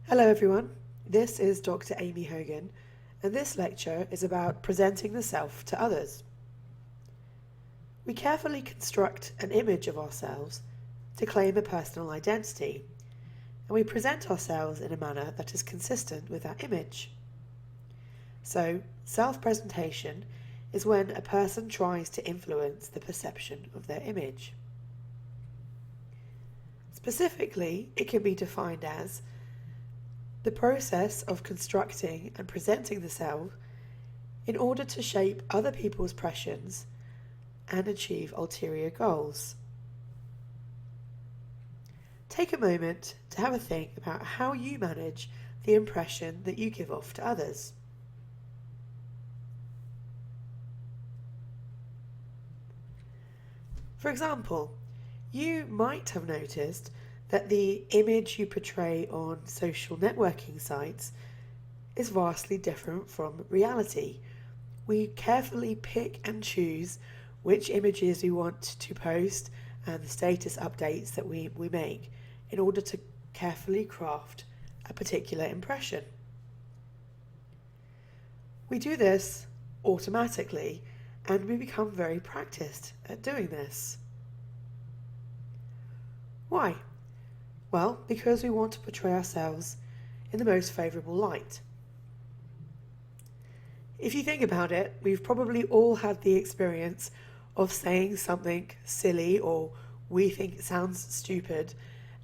Hello everyone, this is Dr. Amy Hogan, and this lecture is about presenting the self to others. We carefully construct an image of ourselves to claim a personal identity, and we present ourselves in a manner that is consistent with that image. So, self-presentation is when a person tries to influence the perception of their image. Specifically, it can be defined as the process of constructing and presenting the self in order to shape other people's impressions and achieve ulterior goals. Take a moment to have a think about how you manage the impression that you give off to others. For example, you might have noticed that the image you portray on social networking sites is vastly different from reality. We carefully pick and choose which images we want to post and the status updates that we make in order to carefully craft a particular impression. We do this automatically and we become very practiced at doing this. Why? Well, because we want to portray ourselves in the most favourable light. If you think about it, we've probably all had the experience of saying something silly or we think it sounds stupid,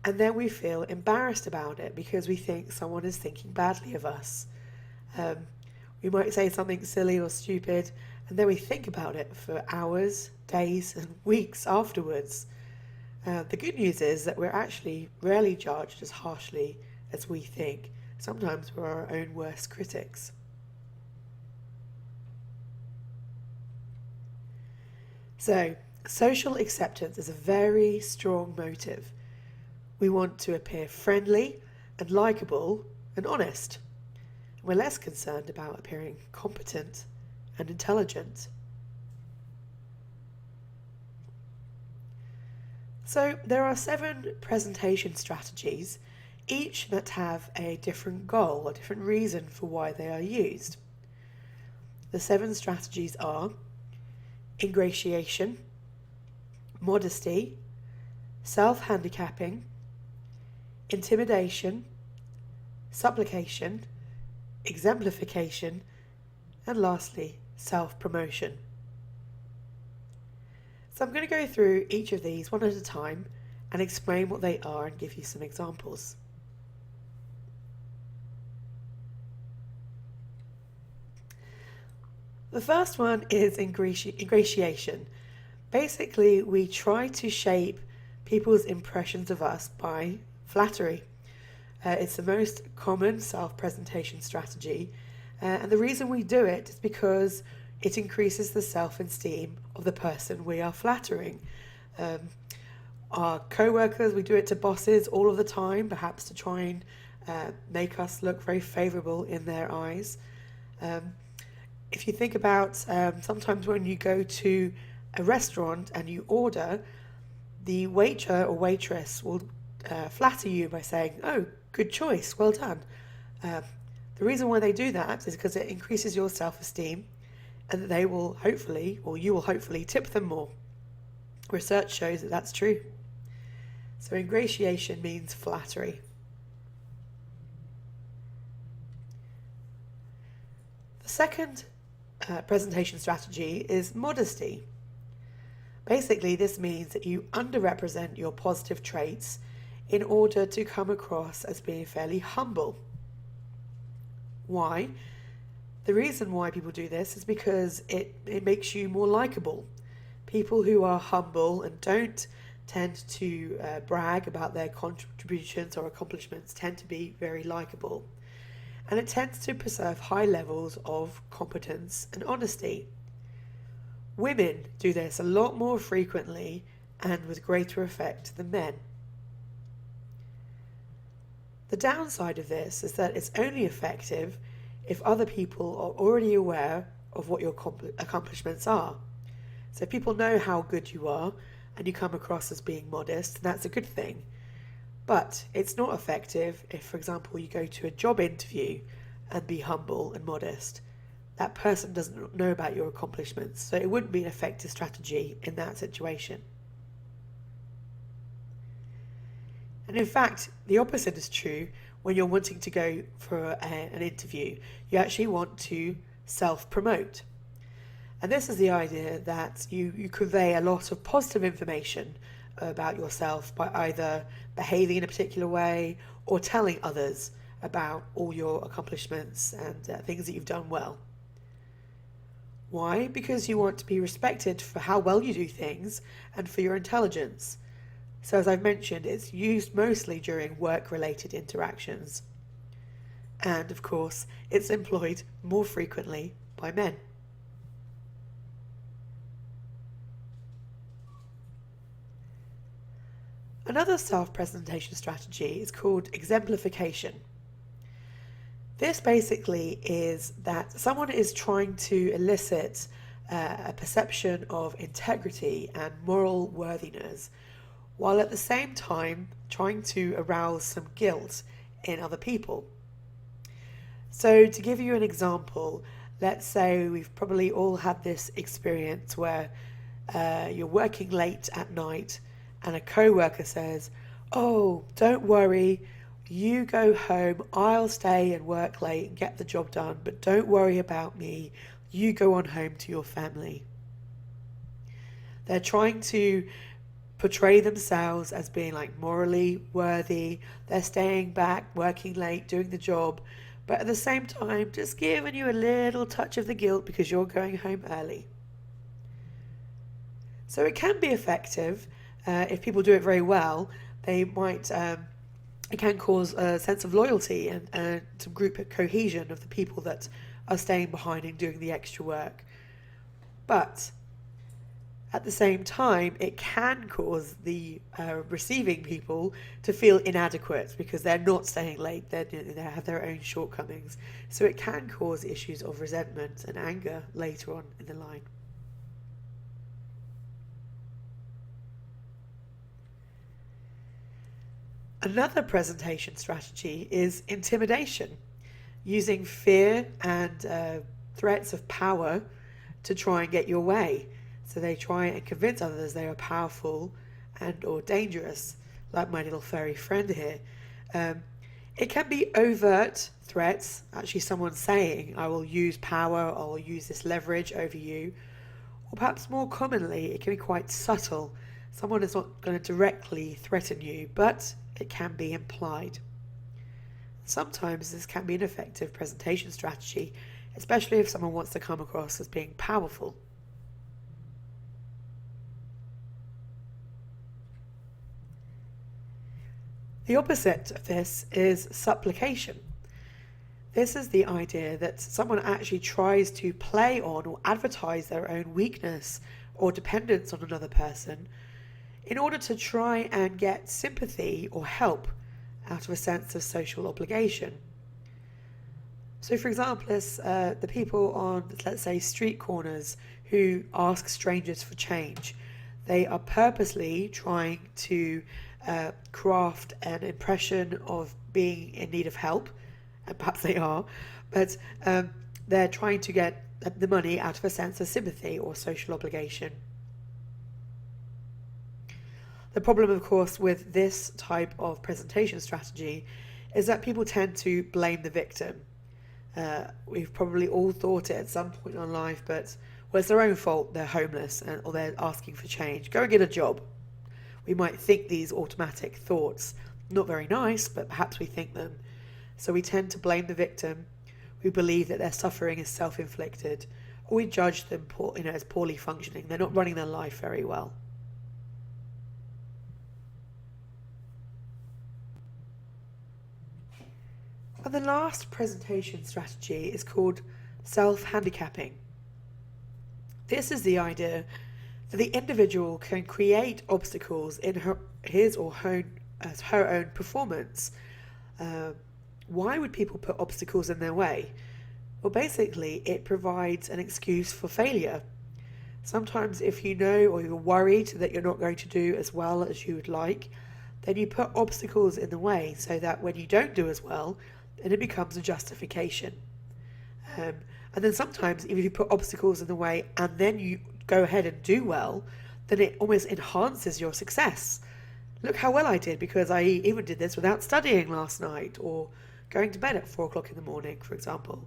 and then we feel embarrassed about it because we think someone is thinking badly of us. We might say something silly or stupid, and then we think about it for hours, days, and weeks afterwards. The good news is that we're actually rarely judged as harshly as we think. Sometimes we're our own worst critics. So, social acceptance is a very strong motive. We want to appear friendly and likable and honest. We're less concerned about appearing competent and intelligent. So there are 7 presentation strategies, each that have a different goal, a different reason for why they are used. The 7 strategies are Ingratiation, Modesty, self-handicapping, Intimidation, supplication, Exemplification, and lastly, self-promotion. So I'm going to go through each of these one at a time and explain what they are and give you some examples. The first one is ingratiation. Basically, we try to shape people's impressions of us by flattery. It's the most common self-presentation strategy, and the reason we do it is because it increases the self-esteem of the person we are flattering. Our co-workers, we do it to bosses all of the time, perhaps to try and make us look very favourable in their eyes. If you think about sometimes when you go to a restaurant and you order, the waiter or waitress will flatter you by saying, "Oh, good choice, well done." The reason why they do that is because it increases your self-esteem and that they will hopefully, or you will hopefully, tip them more. Research shows that that's true. So ingratiation means flattery. The second presentation strategy is modesty. Basically, this means that you underrepresent your positive traits in order to come across as being fairly humble. Why? The reason why people do this is because it makes you more likable. People who are humble and don't tend to brag about their contributions or accomplishments tend to be very likable. And it tends to preserve high levels of competence and honesty. Women do this a lot more frequently and with greater effect than men. The downside of this is that it's only effective if other people are already aware of what your accomplishments are. So if people know how good you are and you come across as being modest, that's a good thing. But it's not effective if, for example, you go to a job interview and be humble and modest. That person doesn't know about your accomplishments, so it wouldn't be an effective strategy in that situation. And in fact, the opposite is true when you're wanting to go for an interview. You actually want to self-promote. And this is the idea that you convey a lot of positive information about yourself by either behaving in a particular way or telling others about all your accomplishments and things that you've done well. Why? Because you want to be respected for how well you do things and for your intelligence. So as I've mentioned, it's used mostly during work-related interactions. And of course, it's employed more frequently by men. Another self-presentation strategy is called exemplification. This basically is that someone is trying to elicit a perception of integrity and moral worthiness, while at the same time trying to arouse some guilt in other people. So to give you an example, let's say we've probably all had this experience where you're working late at night and a co-worker says, "Oh, don't worry, you go home, I'll stay and work late and get the job done, but don't worry about me, you go on home to your family." They're trying to portray themselves as being like morally worthy. They're staying back, working late, doing the job, but at the same time just giving you a little touch of the guilt because you're going home early. So it can be effective. If people do it very well, they might it can cause a sense of loyalty and some group cohesion of the people that are staying behind and doing the extra work. But at the same time, it can cause the receiving people to feel inadequate because they're not staying late, they have their own shortcomings. So it can cause issues of resentment and anger later on in the line. Another presentation strategy is intimidation, using fear and threats of power to try and get your way. So they try and convince others they are powerful and or dangerous, like my little furry friend here. It can be overt threats, actually someone saying, "I will use power, I will use this leverage over you." Or perhaps more commonly, it can be quite subtle. Someone is not going to directly threaten you, but it can be implied. Sometimes this can be an effective presentation strategy, especially if someone wants to come across as being powerful. The opposite of this is supplication. This is the idea that someone actually tries to play on or advertise their own weakness or dependence on another person in order to try and get sympathy or help out of a sense of social obligation. So for example, as the people on, let's say, street corners who ask strangers for change, they are purposely trying to craft an impression of being in need of help, and perhaps they are, but they're trying to get the money out of a sense of sympathy or social obligation. The problem, of course, with this type of presentation strategy is that people tend to blame the victim. We've probably all thought it at some point in our life, but well, it's their own fault, they're homeless or they're asking for change. Go and get a job. We might think these automatic thoughts, not very nice, but perhaps we think them. So we tend to blame the victim. We believe that their suffering is self-inflicted, or we judge them as poorly functioning. They're not running their life very well. And the last presentation strategy is called self-handicapping. This is the idea that the individual can create obstacles in his or her own performance. Why would people put obstacles in their way? Well, basically, it provides an excuse for failure. Sometimes if you know or you're worried that you're not going to do as well as you would like, then you put obstacles in the way so that when you don't do as well, then it becomes a justification. And then sometimes if you put obstacles in the way and then you go ahead and do well, then it almost enhances your success. Look how well I did because I even did this without studying last night, or going to bed at 4 o'clock in the morning, for example.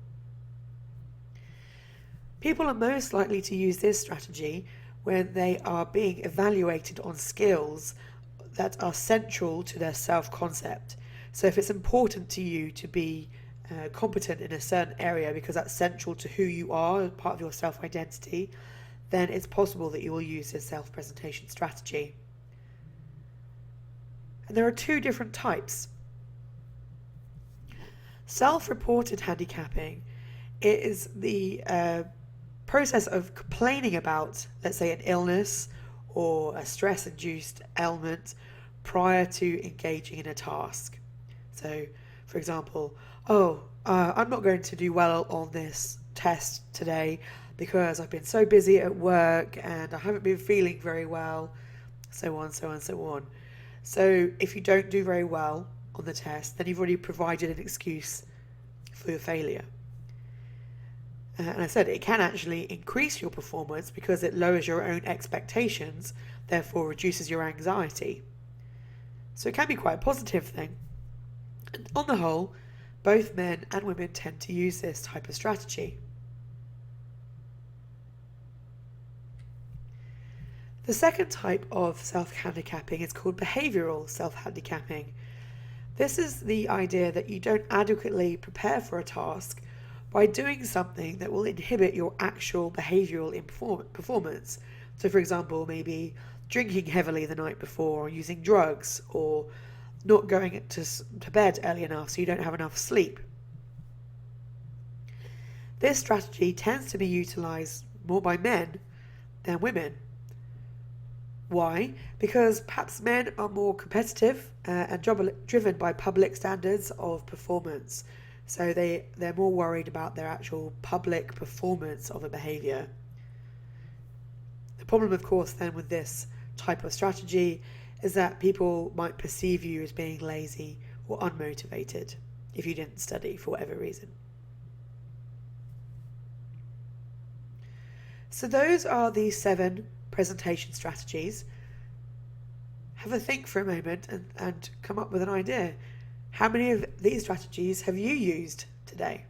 People are most likely to use this strategy when they are being evaluated on skills that are central to their self-concept. So if it's important to you to be competent in a certain area because that's central to who you are, part of your self-identity, then it's possible that you will use this self-presentation strategy. And there are two different types. Self-reported handicapping is the process of complaining about, let's say, an illness or a stress-induced ailment prior to engaging in a task. So, for example, I'm not going to do well on this test today because I've been so busy at work and I haven't been feeling very well, so on, so on, so on. So if you don't do very well on the test, then you've already provided an excuse for your failure. And I said it can actually increase your performance because it lowers your own expectations, therefore reduces your anxiety. So it can be quite a positive thing. And on the whole, both men and women tend to use this type of strategy. The second type of self-handicapping is called behavioural self-handicapping. This is the idea that you don't adequately prepare for a task by doing something that will inhibit your actual behavioural performance. So for example, maybe drinking heavily the night before, or using drugs, or not going to bed early enough so you don't have enough sleep. This strategy tends to be utilised more by men than women. Why? Because perhaps men are more competitive and driven by public standards of performance. So they're more worried about their actual public performance of a behaviour. The problem, of course, then with this type of strategy is that people might perceive you as being lazy or unmotivated if you didn't study for whatever reason. So those are the 7 presentation strategies. Have a think for a moment and come up with an idea. How many of these strategies have you used today?